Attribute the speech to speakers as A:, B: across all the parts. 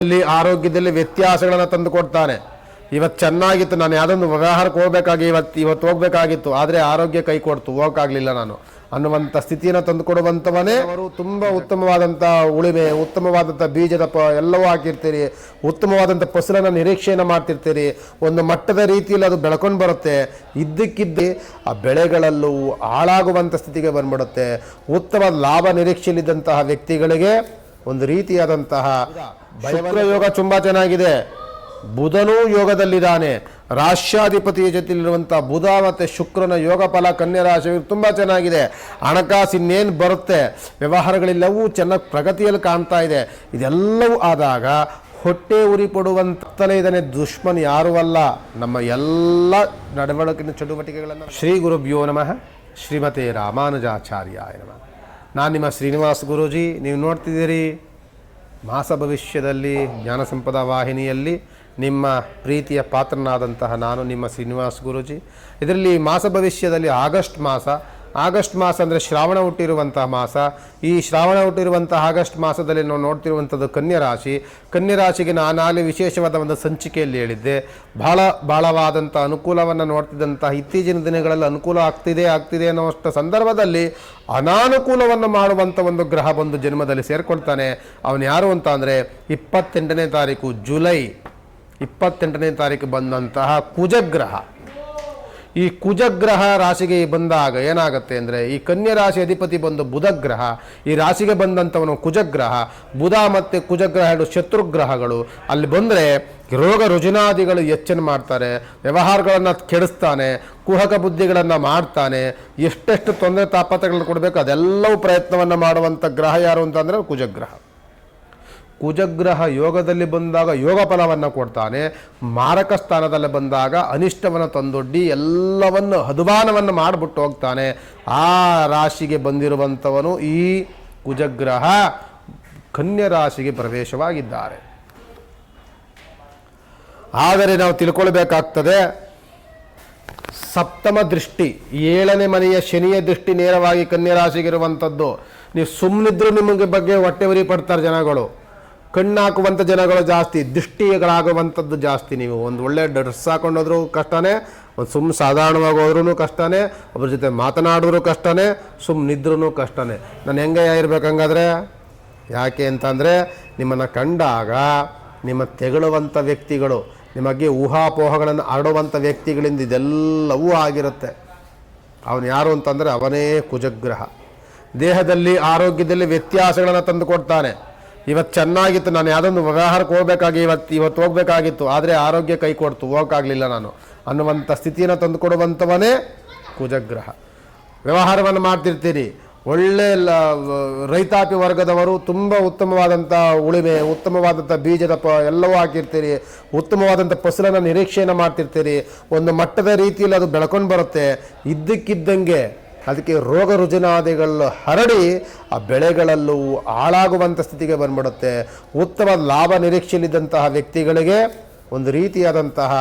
A: ಇಲ್ಲಿ ಆರೋಗ್ಯದಲ್ಲಿ ವ್ಯತ್ಯಾಸಗಳನ್ನು ತಂದು ಕೊಡ್ತಾನೆ. ಇವತ್ತು ಚೆನ್ನಾಗಿತ್ತು, ನಾನು ಯಾವುದೊಂದು ವ್ಯವಹಾರಕ್ಕೆ ಹೋಗಬೇಕಾಗಿ ಇವತ್ತು ಹೋಗಬೇಕಾಗಿತ್ತು, ಆದರೆ ಆರೋಗ್ಯ ಕೈ ಕೊಡ್ತು, ಹೋಗೋಕ್ಕಾಗಲಿಲ್ಲ ನಾನು ಅನ್ನುವಂಥ ಸ್ಥಿತಿಯನ್ನು ತಂದು ಕೊಡುವಂಥವನೇ. ಅವರು ತುಂಬ ಉತ್ತಮವಾದಂಥ ಉಳಿಮೆ, ಉತ್ತಮವಾದಂಥ ಬೀಜದ ಎಲ್ಲವೂ ಹಾಕಿರ್ತೀರಿ, ಉತ್ತಮವಾದಂಥ ಫಸಲನ್ನು ನಿರೀಕ್ಷೆಯನ್ನು ಮಾಡ್ತಿರ್ತೀರಿ. ಒಂದು ಮಟ್ಟದ ರೀತಿಯಲ್ಲಿ ಅದು ಬೆಳ್ಕೊಂಡು ಬರುತ್ತೆ. ಇದ್ದಕ್ಕಿದ್ದೇ ಆ ಬೆಳೆಗಳಲ್ಲೂ ಹಾಳಾಗುವಂಥ ಸ್ಥಿತಿಗೆ ಬಂದ್ಬಿಡುತ್ತೆ. ಉತ್ತಮ ಲಾಭ ನಿರೀಕ್ಷೆಯಲ್ಲಿದ್ದಂತಹ ವ್ಯಕ್ತಿಗಳಿಗೆ ಒಂದು ರೀತಿಯಾದಂತಹ ಶುಕ್ರ ಯೋಗ ತುಂಬ ಚೆನ್ನಾಗಿದೆ. ಬುಧನೂ ಯೋಗದಲ್ಲಿದ್ದಾನೆ. ರಾಷ್ಟ್ರಾಧಿಪತಿಯ ಜೊತೆಲಿರುವಂಥ ಬುಧ ಮತ್ತು ಶುಕ್ರನ ಯೋಗ ಫಲ ಕನ್ಯಾ ರಾಶಿ ತುಂಬ ಚೆನ್ನಾಗಿದೆ. ಹಣಕಾಸು ಇನ್ನೇನು ಬರುತ್ತೆ, ವ್ಯವಹಾರಗಳೆಲ್ಲವೂ ಚೆನ್ನಾಗಿ ಪ್ರಗತಿಯಲ್ಲಿ ಕಾಣ್ತಾ ಇದೆ. ಇದೆಲ್ಲವೂ ಆದಾಗ ಹೊಟ್ಟೆ ಉರಿ ಪಡುವಂತಲೇ ಇದನ್ನೇ ದುಶ್ಮನ್ ಯಾರೂ ಅಲ್ಲ, ನಮ್ಮ ಎಲ್ಲ ನಡವಳಿಕೆಯ ಚಟುವಟಿಕೆಗಳನ್ನು. ಶ್ರೀ ಗುರುಭ್ಯೋ ನಮಃ. ಶ್ರೀಮತೆ ರಾಮಾನುಜಾಚಾರ್ಯಾಯ ನಮಃ. ನಾನು ನಿಮ್ಮ ಶ್ರೀನಿವಾಸ ಗುರೂಜಿ. ನೀವು ನೋಡ್ತಿದ್ದೀರಿ ಮಾಸ ಭವಿಷ್ಯದಲ್ಲಿ ಜ್ಞಾನ ಸಂಪದ ವಾಹಿನಿಯಲ್ಲಿ ನಿಮ್ಮ ಪ್ರೀತಿಯ ಪಾತ್ರನಾದಂತಹ ನಾನು ನಿಮ್ಮ ಶ್ರೀನಿವಾಸ ಗುರೂಜಿ. ಇದರಲ್ಲಿ ಮಾಸ ಭವಿಷ್ಯದಲ್ಲಿ ಆಗಸ್ಟ್ ಮಾಸ ಅಂದರೆ ಶ್ರಾವಣ ಹುಟ್ಟಿರುವಂತಹ ಮಾಸ. ಈ ಶ್ರಾವಣ ಹುಟ್ಟಿರುವಂಥ ಆಗಸ್ಟ್ ಮಾಸದಲ್ಲಿ ನಾವು ನೋಡ್ತಿರುವಂಥದ್ದು ಕನ್ಯಾ ರಾಶಿಗೆ ನಾನಾಗಲೇ ವಿಶೇಷವಾದ ಒಂದು ಸಂಚಿಕೆಯಲ್ಲಿ ಹೇಳಿದ್ದೆ. ಬಹಳವಾದಂಥ ಅನುಕೂಲವನ್ನು ನೋಡ್ತಿದ್ದಂಥ ಇತ್ತೀಚಿನ ದಿನಗಳಲ್ಲಿ ಅನುಕೂಲ ಆಗ್ತಿದೆ ಅನ್ನೋಷ್ಟು ಸಂದರ್ಭದಲ್ಲಿ ಅನಾನುಕೂಲವನ್ನು ಮಾಡುವಂಥ ಒಂದು ಗ್ರಹ ಬಂದು ಜನ್ಮದಲ್ಲಿ ಸೇರಿಕೊಳ್ತಾನೆ. ಅವನು ಯಾರು ಅಂತ ಅಂದರೆ 28ನೇ ತಾರೀಕು ಜುಲೈ 28ನೇ ತಾರೀಕು ಬಂದಂತಹ ಕುಜಗ್ರಹ. ಈ ಕುಜಗ್ರಹ ರಾಶಿಗೆ ಬಂದಾಗ ಏನಾಗುತ್ತೆ ಅಂದರೆ, ಈ ಕನ್ಯಾ ರಾಶಿ ಅಧಿಪತಿ ಬಂದು ಬುಧಗ್ರಹ, ಈ ರಾಶಿಗೆ ಬಂದಂಥವನು ಕುಜಗ್ರಹ. ಬುಧ ಮತ್ತು ಕುಜಗ್ರಹ ಎರಡು ಶತ್ರುಗ್ರಹಗಳು. ಅಲ್ಲಿ ಬಂದರೆ ರೋಗ ರುಜಿನಾದಿಗಳು ಹೆಚ್ಚನ್ನು ಮಾಡ್ತಾರೆ, ವ್ಯವಹಾರಗಳನ್ನು ಕೆಡಿಸ್ತಾನೆ, ಕುಹಕ ಬುದ್ಧಿಗಳನ್ನು ಮಾಡ್ತಾನೆ, ಎಷ್ಟೆಷ್ಟು ತೊಂದರೆ ತಾಪತ್ರಗಳನ್ನು ಕೊಡಬೇಕು ಅದೆಲ್ಲವೂ ಪ್ರಯತ್ನವನ್ನು ಮಾಡುವಂಥ ಗ್ರಹ ಯಾರು ಅಂತಂದರೆ ಕುಜಗ್ರಹ ಯೋಗದಲ್ಲಿ ಬಂದಾಗ ಯೋಗ ಫಲವನ್ನು ಕೊಡ್ತಾನೆ. ಮಾರಕ ಸ್ಥಾನದಲ್ಲಿ ಬಂದಾಗ ಅನಿಷ್ಟವನ್ನು ತಂದೊಡ್ಡಿ ಎಲ್ಲವನ್ನು ಅಧ್ವಾನವನ್ನು ಮಾಡಿಬಿಟ್ಟು ಹೋಗ್ತಾನೆ. ಆ ರಾಶಿಗೆ ಬಂದಿರುವಂಥವನು ಈ ಕುಜಗ್ರಹ ಕನ್ಯಾ ರಾಶಿಗೆ ಪ್ರವೇಶವಾಗಿದ್ದಾರೆ. ಆದರೆ ನಾವು ತಿಳ್ಕೊಳ್ಬೇಕಾಗ್ತದೆ, ಸಪ್ತಮ ದೃಷ್ಟಿ 7ನೇ ಮನೆಯ ಶನಿಯ ದೃಷ್ಟಿ ನೇರವಾಗಿ ಕನ್ಯಾ ರಾಶಿಗಿರುವಂಥದ್ದು. ನೀವು ಸುಮ್ಮನಿದ್ರು ನಿಮಗೆ ಬಗ್ಗೆ ಹೊಟ್ಟೆ ಉರಿ ಪಡ್ತಾರೆ ಜನಗಳು, ಕಣ್ಣಾಕುವಂಥ ಜನಗಳು ಜಾಸ್ತಿ, ದೃಷ್ಟಿಗಳಾಗುವಂಥದ್ದು ಜಾಸ್ತಿ. ನೀವು ಒಂದು ಒಳ್ಳೆ ಡ್ರೆಸ್ ಹಾಕೊಂಡೋದ್ರೂ ಕಷ್ಟನೇ, ಒಂದು ಸಾಧಾರಣವಾಗಿ ಹೋದ್ರೂ ಕಷ್ಟನೇ, ಒಬ್ಬರ ಜೊತೆ ಮಾತನಾಡಿದ್ರೂ ಕಷ್ಟನೇ, ನಿದ್ರೂ ಕಷ್ಟನೇ. ನಾನು ಹೆಂಗೆ ಇರಬೇಕಂಗಾದ್ರೆ, ಯಾಕೆ ಅಂತಂದರೆ ನಿಮ್ಮನ್ನು ಕಂಡಾಗ ನಿಮ್ಮ ತೆಗಳುವಂಥ ವ್ಯಕ್ತಿಗಳು, ನಿಮಗೆ ಊಹಾಪೋಹಗಳನ್ನು ಹರಡುವಂಥ ವ್ಯಕ್ತಿಗಳಿಂದ ಇದೆಲ್ಲವೂ ಆಗಿರುತ್ತೆ. ಅವನು ಯಾರು ಅಂತಂದರೆ ಅವನೇ ಕುಜಗ್ರಹ. ದೇಹದಲ್ಲಿ ಆರೋಗ್ಯದಲ್ಲಿ ವ್ಯತ್ಯಾಸಗಳನ್ನು ತಂದು ಕೊಡ್ತಾನೆ. ಇವತ್ತು ಚೆನ್ನಾಗಿತ್ತು, ನಾನು ಯಾವುದೊಂದು ವ್ಯವಹಾರಕ್ಕೆ ಹೋಗಬೇಕಾಗಿ ಇವತ್ತು ಹೋಗಬೇಕಾಗಿತ್ತು, ಆದರೆ ಆರೋಗ್ಯ ಕೈ ಕೊಡ್ತು, ಹೋಗೋಕ್ಕಾಗಲಿಲ್ಲ ನಾನು ಅನ್ನುವಂಥ ಸ್ಥಿತಿಯನ್ನು ತಂದು ಕೊಡುವಂಥವನೇ ಕುಜಗ್ರಹ. ವ್ಯವಹಾರವನ್ನು ಮಾಡ್ತಿರ್ತೀರಿ, ಒಳ್ಳೆ ರೈತಾಪಿ ವರ್ಗದವರು ತುಂಬ ಉತ್ತಮವಾದಂಥ ಉಳಿಮೆ, ಉತ್ತಮವಾದಂಥ ಬೀಜದ ಎಲ್ಲವೂ ಹಾಕಿರ್ತೀರಿ, ಉತ್ತಮವಾದಂಥ ಫಸಲನ್ನು ನಿರೀಕ್ಷೆಯನ್ನು ಮಾಡ್ತಿರ್ತೀರಿ. ಒಂದು ಮಟ್ಟದ ರೀತಿಯಲ್ಲಿ ಅದು ಬೆಳ್ಕೊಂಡು ಬರುತ್ತೆ. ಇದ್ದಕ್ಕಿದ್ದಂಗೆ ಅದಕ್ಕೆ ರೋಗ ರುಜಿನಾದಿಗಳು ಹರಡಿ ಆ ಬೆಳೆಗಳಲ್ಲೂ ಹಾಳಾಗುವಂಥ ಸ್ಥಿತಿಗೆ ಬಂದ್ಬಿಡುತ್ತೆ. ಉತ್ತಮ ಲಾಭ ನಿರೀಕ್ಷೆಯಲ್ಲಿದ್ದಂತಹ ವ್ಯಕ್ತಿಗಳಿಗೆ ಒಂದು ರೀತಿಯಾದಂತಹ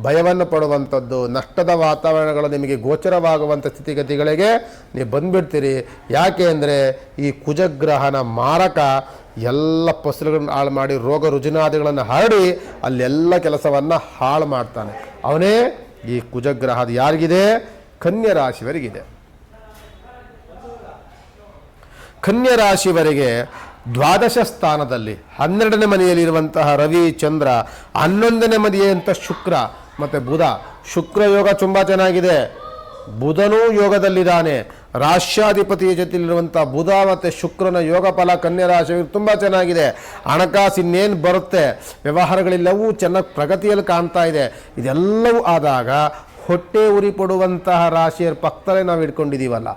A: ಭಯವನ್ನು ಪಡುವಂಥದ್ದು, ನಷ್ಟದ ವಾತಾವರಣಗಳು ನಿಮಗೆ ಗೋಚರವಾಗುವಂಥ ಸ್ಥಿತಿಗತಿಗಳಿಗೆ ನೀವು ಬಂದುಬಿಡ್ತೀರಿ. ಯಾಕೆ ಅಂದರೆ ಈ ಕುಜಗ್ರಹನ ಮಾರಕ ಎಲ್ಲ ಫಸಲುಗಳನ್ನು ಹಾಳು ಮಾಡಿ ರೋಗ ರುಜಿನಾದಿಗಳನ್ನು ಹರಡಿ ಅಲ್ಲೆಲ್ಲ ಕೆಲಸವನ್ನು ಹಾಳು ಮಾಡ್ತಾನೆ. ಅವನೇ ಈ ಕುಜಗ್ರಹ. ಅದು ಯಾರಿಗಿದೆ? ಕನ್ಯಾ ರಾಶಿಯವರಿಗಿದೆ. ಕನ್ಯಾ ರಾಶಿಯವರಿಗೆ ದ್ವಾದಶ ಸ್ಥಾನದಲ್ಲಿ 12ನೇ ಮನೆಯಲ್ಲಿರುವಂತಹ ರವಿ, ಚಂದ್ರ, 11ನೇ ಮನೆಯಂಥ ಶುಕ್ರ ಮತ್ತು ಬುಧ. ಶುಕ್ರ ಯೋಗ ತುಂಬ ಚೆನ್ನಾಗಿದೆ. ಬುಧನೂ ಯೋಗದಲ್ಲಿದ್ದಾನೆ. ರಾಷ್ಟ್ರಾಧಿಪತಿಯ ಜೊತೆಲಿರುವಂಥ ಬುಧ ಮತ್ತು ಶುಕ್ರನ ಯೋಗ ಫಲ ಕನ್ಯಾ ರಾಶಿ ತುಂಬ ಚೆನ್ನಾಗಿದೆ. ಹಣಕಾಸು ಇನ್ನೇನು ಬರುತ್ತೆ, ವ್ಯವಹಾರಗಳೆಲ್ಲವೂ ಚೆನ್ನಾಗಿ ಪ್ರಗತಿಯಲ್ಲಿ ಕಾಣ್ತಾ ಇದೆ. ಇದೆಲ್ಲವೂ ಆದಾಗ ಹೊಟ್ಟೆ ಉರಿ ಪಡುವಂತಹ ರಾಶಿಯರ ಪಕ್ಕದಲ್ಲೇ ನಾವು ಇಟ್ಕೊಂಡಿದ್ದೀವಲ್ಲ,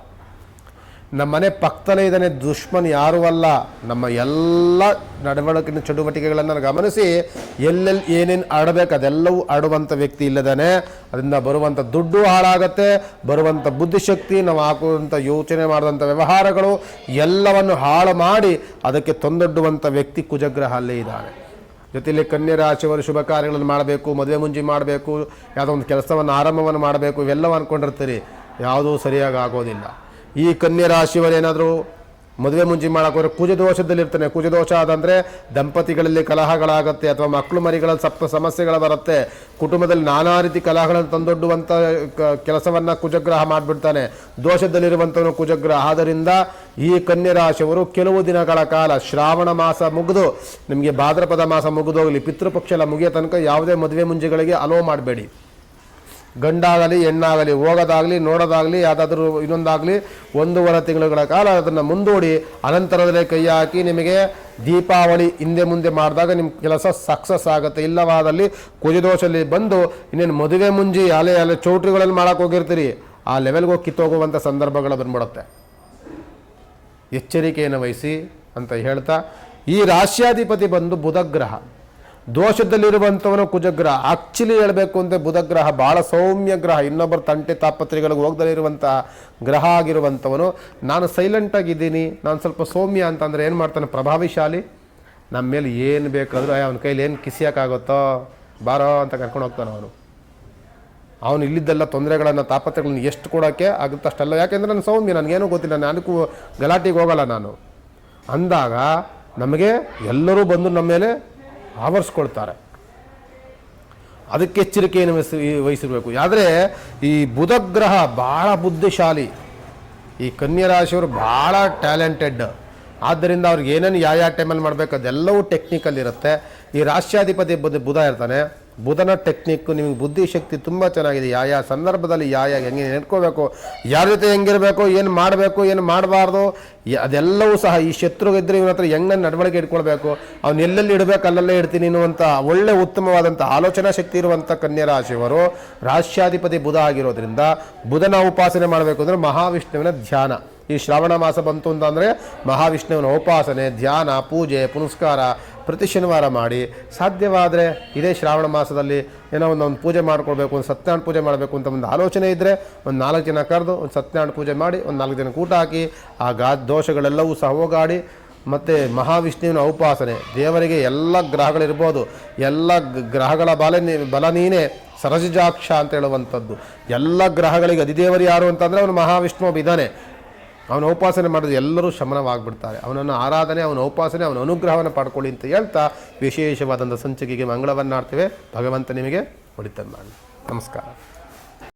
A: ನಮ್ಮ ಮನೆ ಪಕ್ಕದಲ್ಲೇ ಇದನ್ನೇ ದುಶ್ಮನ್ ಯಾರೂ ಅಲ್ಲ, ನಮ್ಮ ಎಲ್ಲ ನಡವಳಿಕೆಯ ಚಟುವಟಿಕೆಗಳನ್ನು ಗಮನಿಸಿ ಎಲ್ಲೆಲ್ಲಿ ಏನೇನು ಆಡಬೇಕು ಅದೆಲ್ಲವೂ ಆಡುವಂಥ ವ್ಯಕ್ತಿ ಇಲ್ಲದಾನೆ. ಅದರಿಂದ ಬರುವಂಥ ದುಡ್ಡು ಹಾಳಾಗತ್ತೆ, ಬರುವಂಥ ಬುದ್ಧಿಶಕ್ತಿ, ನಾವು ಹಾಕುವಂಥ ಯೋಚನೆ ಮಾಡಿದಂಥ ವ್ಯವಹಾರಗಳು ಎಲ್ಲವನ್ನು ಹಾಳು ಮಾಡಿ ಅದಕ್ಕೆ ತೊಂದೊಡ್ಡುವಂಥ ವ್ಯಕ್ತಿ ಕುಜಗ್ರಹ ಅಲ್ಲೇ ಇದ್ದಾನೆ. ಜೊತೆಯಲ್ಲಿ ಕನ್ಯಾ ರಾಶಿಯವರು ಶುಭ ಕಾರ್ಯಗಳನ್ನು ಮಾಡಬೇಕು, ಮದುವೆ ಮುಂಜಿ ಮಾಡಬೇಕು, ಯಾವುದೋ ಒಂದು ಕೆಲಸವನ್ನು ಆರಂಭವನ್ನು ಮಾಡಬೇಕು, ಇವೆಲ್ಲವೂ ಅಂದ್ಕೊಂಡಿರ್ತೀರಿ, ಯಾವುದೂ ಸರಿಯಾಗಿ ಆಗೋದಿಲ್ಲ. ಈ ಕನ್ಯಾ ರಾಶಿಯವರೇನಾದರೂ ಮದುವೆ ಮುಂಚೆ ಮಾಡೋಕೆ ಕುಜದೋಷದಲ್ಲಿರ್ತಾನೆ. ಕುಜದೋಷ ಅದಂದರೆ ದಂಪತಿಗಳಲ್ಲಿ ಕಲಹಗಳಾಗುತ್ತೆ, ಅಥವಾ ಮಕ್ಕಳು ಮರಿಗಳಲ್ಲಿ ಸಮಸ್ಯೆಗಳು ಬರುತ್ತೆ, ಕುಟುಂಬದಲ್ಲಿ ನಾನಾ ರೀತಿ ಕಲಹಗಳನ್ನು ತಂದೊಡ್ಡುವಂಥ ಕೆಲಸವನ್ನು ಕುಜಗ್ರಹ ಮಾಡಿಬಿಡ್ತಾನೆ. ದೋಷದಲ್ಲಿರುವಂಥವನು ಕುಜಗ್ರಹ. ಆದ್ದರಿಂದ ಈ ಕನ್ಯಾ ರಾಶಿಯವರು ಕೆಲವು ದಿನಗಳ ಕಾಲ ಶ್ರಾವಣ ಮಾಸ ಮುಗಿದು ನಿಮಗೆ ಭಾದ್ರಪದ ಮಾಸ ಮುಗಿದೋಗಲಿ, ಪಿತೃಪಕ್ಷ ಎಲ್ಲ ಮುಗಿಯೋ ತನಕ ಯಾವುದೇ ಮದುವೆ ಮುಂಜಿಗಳಿಗೆ ಅಲೋ ಮಾಡಬೇಡಿ. ಗಂಡಾಗಲಿ ಹೆಣ್ಣಾಗಲಿ ಹೋಗೋದಾಗಲಿ ನೋಡೋದಾಗಲಿ ಯಾವುದಾದ್ರೂ ಇನ್ನೊಂದಾಗಲಿ 1.5 ತಿಂಗಳುಗಳ ಕಾಲ ಅದನ್ನು ಮುಂದೂಡಿ ಅನಂತರದಲ್ಲೇ ಕೈ ಹಾಕಿ ನಿಮಗೆ ದೀಪಾವಳಿ ಹಿಂದೆ ಮುಂದೆ ಮಾಡಿದಾಗ ನಿಮ್ಮ ಕೆಲಸ ಸಕ್ಸಸ್ ಆಗುತ್ತೆ. ಇಲ್ಲವಾದಲ್ಲಿ ಕುಜದೋಷದಲ್ಲಿ ಬಂದು ಇನ್ನೇನು ಮದುವೆ ಮುಂಜಿ ಅಲೆ ಚೌಟ್ರಿಗಳಲ್ಲಿ ಮಾಡೋಕೆ ಹೋಗಿರ್ತೀರಿ, ಆ ಲೆವೆಲ್ಗೆ ಹೋಗಿ ಕಿತ್ತೋಗುವಂಥ ಸಂದರ್ಭಗಳು ಬಂದ್ಬಿಡುತ್ತೆ. ಎಚ್ಚರಿಕೆಯನ್ನು ವಹಿಸಿ ಅಂತ ಹೇಳ್ತಾ, ಈ ರಾಶ್ಯಾಧಿಪತಿ ಬಂದು ಬುಧಗ್ರಹ, ದೋಷದಲ್ಲಿರುವಂಥವನು ಕುಜಗ್ರಹ. ಆಕ್ಚುಲಿ ಹೇಳಬೇಕು ಅಂದರೆ ಬುಧಗ್ರಹ ಭಾಳ ಸೌಮ್ಯ ಗ್ರಹ, ಇನ್ನೊಬ್ಬರ ತಂಟೆ ತಾಪತ್ರೆಗಳಿಗೆ ಹೋಗದಲ್ಲಿರುವಂತಹ ಗ್ರಹ ಆಗಿರುವಂಥವನು. ನಾನು ಸೈಲೆಂಟಾಗಿದ್ದೀನಿ, ನಾನು ಸ್ವಲ್ಪ ಸೌಮ್ಯ ಅಂತಂದರೆ ಏನು ಮಾಡ್ತಾನೆ, ಪ್ರಭಾವಿಶಾಲಿ. ನಮ್ಮ ಮೇಲೆ ಏನು ಬೇಕಾದರೂ ಅವನ ಕೈಲಿ ಏನು ಕಿಸಿಯೋಕ್ಕಾಗುತ್ತೋ ಬಾರೋ ಅಂತ ಕರ್ಕೊಂಡು ಹೋಗ್ತಾನೆ ಅವನು ಇಲ್ಲಿದ್ದೆಲ್ಲ ತೊಂದರೆಗಳನ್ನು ತಾಪತ್ರೆಗಳನ್ನು ಎಷ್ಟು ಕೊಡೋಕ್ಕೆ ಆಗುತ್ತೆ ಅಷ್ಟೆಲ್ಲ. ಯಾಕೆಂದರೆ ನಾನು ಸೌಮ್ಯ, ನನಗೇನೂ ಗೊತ್ತಿಲ್ಲ, ನನಗೂ ಗಲಾಟೆಗೆ ಹೋಗಲ್ಲ ನಾನು ಅಂದಾಗ ನಮಗೆ ಎಲ್ಲರೂ ಬಂದು ನಮ್ಮ ಮೇಲೆ ಆವರಿಸ್ಕೊಳ್ತಾರೆ. ಅದಕ್ಕೆ ಎಚ್ಚರಿಕೆಯನ್ನು ವಹಿಸಿರಬೇಕು. ಆದರೆ ಈ ಬುಧಗ್ರಹ ಭಾಳ ಬುದ್ಧಿಶಾಲಿ, ಈ ಕನ್ಯಾ ರಾಶಿಯವರು ಭಾಳ ಟ್ಯಾಲೆಂಟೆಡ್. ಆದ್ದರಿಂದ ಅವ್ರಿಗೆ ಏನೇನು ಯಾವ ಟೈಮಲ್ಲಿ ಮಾಡಬೇಕು ಅದೆಲ್ಲವೂ ಟೆಕ್ನಿಕಲ್ ಇರುತ್ತೆ. ಈ ರಾಶ್ಯಾಧಿಪತಿ ಬುಧ ಇರ್ತಾನೆ. ಬುಧನ ಟೆಕ್ನಿಕ್ಕು ನಿಮಗೆ ಬುದ್ಧಿಶಕ್ತಿ ತುಂಬ ಚೆನ್ನಾಗಿದೆ. ಯಾವ ಸಂದರ್ಭದಲ್ಲಿ ಹೆಂಗೆ ನೆಡ್ಕೋಬೇಕು, ಯಾರ ಜೊತೆ ಹೆಂಗಿರಬೇಕು, ಏನು ಮಾಡಬೇಕು ಏನು ಮಾಡಬಾರ್ದು ಅದೆಲ್ಲವೂ ಸಹ ಈ ಶತ್ರುಗಿದ್ರೆ ಇವನ ಹತ್ರ ಹೆಂಗೆ ನಡವಳಿಕೆ ಇಟ್ಕೊಳ್ಬೇಕು, ಅವ್ನು ಎಲ್ಲೆಲ್ಲಿ ಇಡಬೇಕು ಅಲ್ಲೆಲ್ಲೇ ಇಡ್ತೀನಿ ಅನ್ನುವಂಥ ಒಳ್ಳೆ ಉತ್ತಮವಾದಂಥ ಆಲೋಚನಾ ಶಕ್ತಿ ಇರುವಂಥ ಕನ್ಯಾ ರಾಶಿಯವರು ರಾಶ್ಯಾಧಿಪತಿ ಬುಧ ಆಗಿರೋದ್ರಿಂದ ಬುಧನ ಉಪಾಸನೆ ಮಾಡಬೇಕು ಅಂದರೆ ಮಹಾವಿಷ್ಣುವಿನ ಧ್ಯಾನ. ಈ ಶ್ರಾವಣ ಮಾಸ ಬಂತು ಅಂತಂದರೆ ಮಹಾವಿಷ್ಣುವಿನ ಉಪಾಸನೆ, ಧ್ಯಾನ, ಪೂಜೆ ಪುನಸ್ಕಾರ ಪ್ರತಿ ಶನಿವಾರ ಮಾಡಿ. ಸಾಧ್ಯವಾದರೆ ಇದೇ ಶ್ರಾವಣ ಮಾಸದಲ್ಲಿ ಏನೋ ಒಂದು ಪೂಜೆ ಮಾಡ್ಕೊಳ್ಬೇಕು, ಒಂದು ಸತ್ಯನಾರಾಯಣ ಪೂಜೆ ಮಾಡಬೇಕು ಅಂತ ಒಂದು ಆಲೋಚನೆ ಇದ್ದರೆ ಒಂದು 4 ಜನ ಕರೆದು ಒಂದು ಸತ್ಯನಾರಾಯಣ ಪೂಜೆ ಮಾಡಿ ಒಂದು 4 ಜನಕ್ಕೆ ಊಟ ಹಾಕಿ ಆ ದೋಷಗಳೆಲ್ಲವೂ ಸಹ ಹೋಗಾಡಿ. ಮತ್ತು ಮಹಾವಿಷ್ಣುವಿನ ಉಪಾಸನೆ, ದೇವರಿಗೆ ಎಲ್ಲ ಗ್ರಹಗಳಿರ್ಬೋದು, ಎಲ್ಲ ಗ್ರಹಗಳ ಬಲ ನೀನೇ ಸರಸಿಜಾಕ್ಷ ಅಂತ ಹೇಳುವಂಥದ್ದು. ಎಲ್ಲ ಗ್ರಹಗಳಿಗೆ ಅಧಿದೇವರು ಯಾರು ಅಂತಂದರೆ ಅವನು ಮಹಾವಿಷ್ಣು ಒಬ್ಬ ಇದ್ದಾನೆ. ಅವನ ಉಪಾಸನೆ ಮಾಡೋದು ಎಲ್ಲರೂ ಶಮನವಾಗಿಬಿಡ್ತಾರೆ. ಅವನನ್ನು ಆರಾಧನೆ, ಅವನ ಉಪಾಸನೆ, ಅವನ ಅನುಗ್ರಹವನ್ನು ಪಡ್ಕೊಳ್ಳಿ ಅಂತ ಹೇಳ್ತಾ ವಿಶೇಷವಾದಂಥ ಸಂಚಿಕೆಗೆ ಮಂಗಳವನ್ನಾಡ್ತೇವೆ. ಭಗವಂತ ನಿಮಗೆ ಒಳಿತನ್ನು ಮಾಡಿ. ನಮಸ್ಕಾರ.